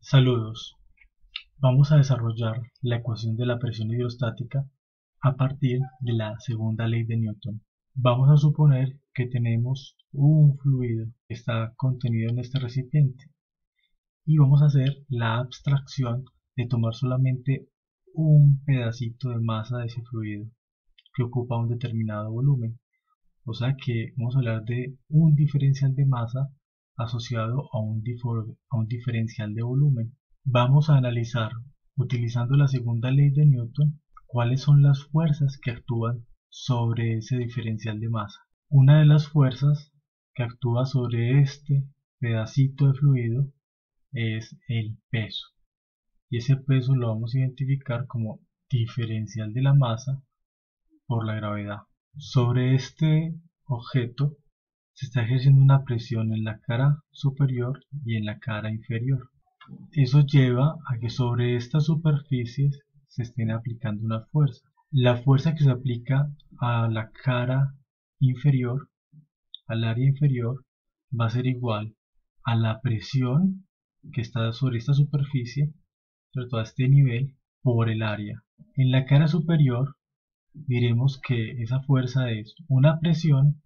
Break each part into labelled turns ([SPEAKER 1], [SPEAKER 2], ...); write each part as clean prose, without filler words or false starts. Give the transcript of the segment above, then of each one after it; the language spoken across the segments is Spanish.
[SPEAKER 1] Saludos. Vamos a desarrollar la ecuación de la presión hidrostática a partir de la segunda ley de Newton. Vamos a suponer que tenemos un fluido que está contenido en este recipiente y vamos a hacer la abstracción de tomar solamente un pedacito de masa de ese fluido que ocupa un determinado volumen. O sea que vamos a hablar de un diferencial de masa asociado a un diferencial de volumen. Vamos a analizar, utilizando la segunda ley de Newton, cuáles son las fuerzas que actúan sobre ese diferencial de masa. Una de las fuerzas que actúa sobre este pedacito de fluido es el peso. Y ese peso lo vamos a identificar como diferencial de la masa por la gravedad. Sobre este objeto se está ejerciendo una presión en la cara superior y en la cara inferior. Eso lleva a que sobre estas superficies se estén aplicando una fuerza. La fuerza que se aplica a la cara inferior, al área inferior, va a ser igual a la presión que está sobre esta superficie, sobre todo a este nivel, por el área. En la cara superior diremos que esa fuerza es una presión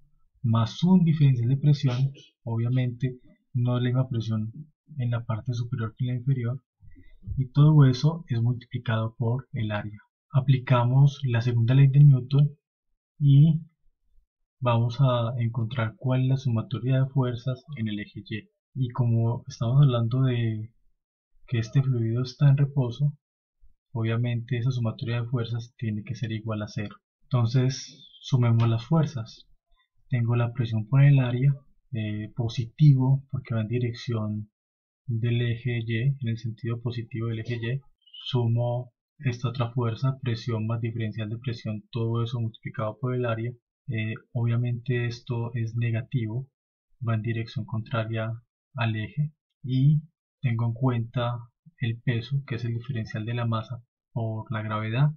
[SPEAKER 1] más un diferencial de presión, obviamente no es la misma presión en la parte superior que en la inferior, y todo eso es multiplicado por el área. Aplicamos la segunda ley de Newton y vamos a encontrar cuál es la sumatoria de fuerzas en el eje Y. Y como estamos hablando de que este fluido está en reposo, obviamente esa sumatoria de fuerzas tiene que ser igual a cero. Entonces sumemos las fuerzas. Tengo la presión por el área, positivo porque va en dirección del eje Y, en el sentido positivo del eje Y. Sumo esta otra fuerza, presión más diferencial de presión, todo eso multiplicado por el área. Obviamente esto es negativo, va en dirección contraria al eje, y tengo en cuenta el peso, que es el diferencial de la masa por la gravedad,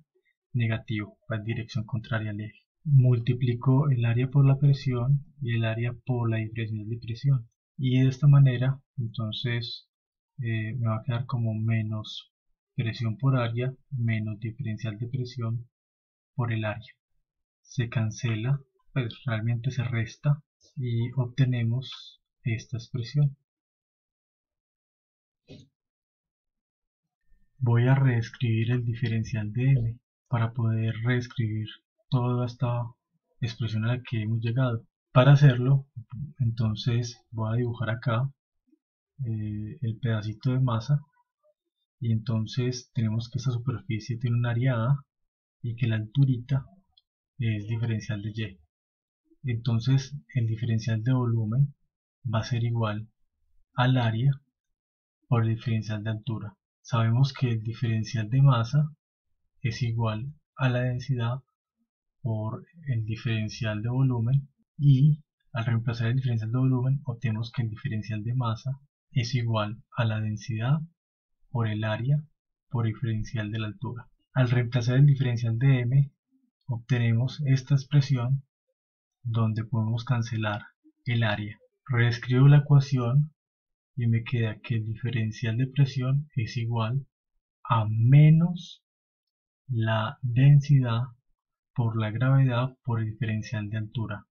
[SPEAKER 1] negativo, va en dirección contraria al eje. Multiplico el área por la presión y el área por la diferencial de presión, y de esta manera entonces me va a quedar como menos presión por área menos diferencial de presión por el área. Se cancela, pues realmente se resta, y obtenemos esta expresión. Voy a reescribir el diferencial de m para poder reescribir toda esta expresión a la que hemos llegado. Para hacerlo, entonces voy a dibujar acá el pedacito de masa, y entonces tenemos que esta superficie tiene un área A y que la alturita es diferencial de Y. Entonces el diferencial de volumen va a ser igual al área por el diferencial de altura. Sabemos que el diferencial de masa es igual a la densidad por el diferencial de volumen, y al reemplazar el diferencial de volumen obtenemos que el diferencial de masa es igual a la densidad por el área por diferencial de la altura. Al reemplazar el diferencial de m obtenemos esta expresión donde podemos cancelar el área. Reescribo la ecuación y me queda que el diferencial de presión es igual a menos la densidad por la gravedad por el diferencial de altura.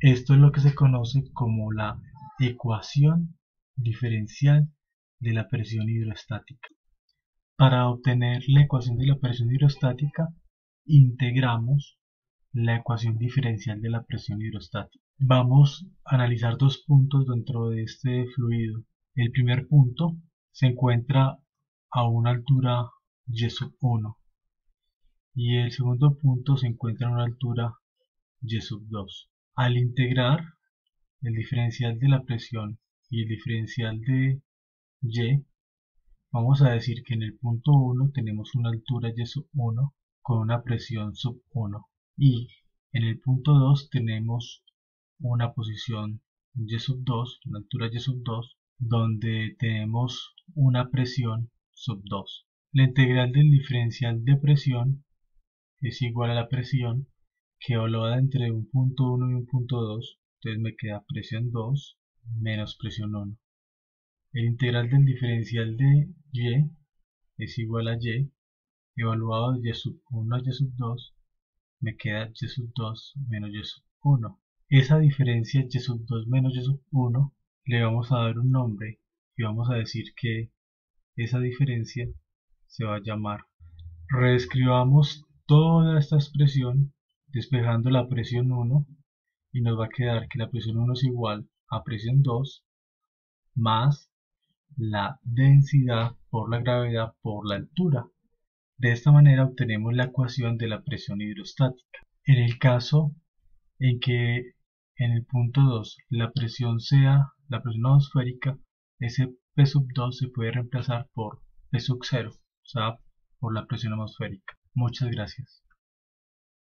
[SPEAKER 1] Esto es lo que se conoce como la ecuación diferencial de la presión hidrostática. Para obtener la ecuación de la presión hidrostática, integramos la ecuación diferencial de la presión hidrostática. Vamos a analizar dos puntos dentro de este fluido. El primer punto se encuentra a una altura y1 y el segundo punto se encuentra a una altura y2. Al integrar el diferencial de la presión y el diferencial de y, vamos a decir que en el punto 1 tenemos una altura y1 con una presión sub 1, y en el punto 2 tenemos una posición y2, una altura y2, donde tenemos una presión sub 2. La integral del diferencial de presión es igual a la presión que evaluada entre un punto 1 y un punto 2, entonces me queda presión 2 menos presión 1. El integral del diferencial de Y es igual a Y, evaluado de Y sub 1 a Y sub 2, me queda Y sub 2 menos Y sub 1. Esa diferencia Y sub 2 menos Y sub 1 le vamos a dar un nombre y vamos a decir que esa diferencia se va a llamar. Reescribamos toda esta expresión despejando la presión 1 y nos va a quedar que la presión 1 es igual a presión 2 más la densidad por la gravedad por la altura. De esta manera obtenemos la ecuación de la presión hidrostática. En el caso en que en el punto 2 la presión sea la presión atmosférica, ese P sub 2 se puede reemplazar por P sub 0, o sea, por la presión atmosférica. Muchas gracias.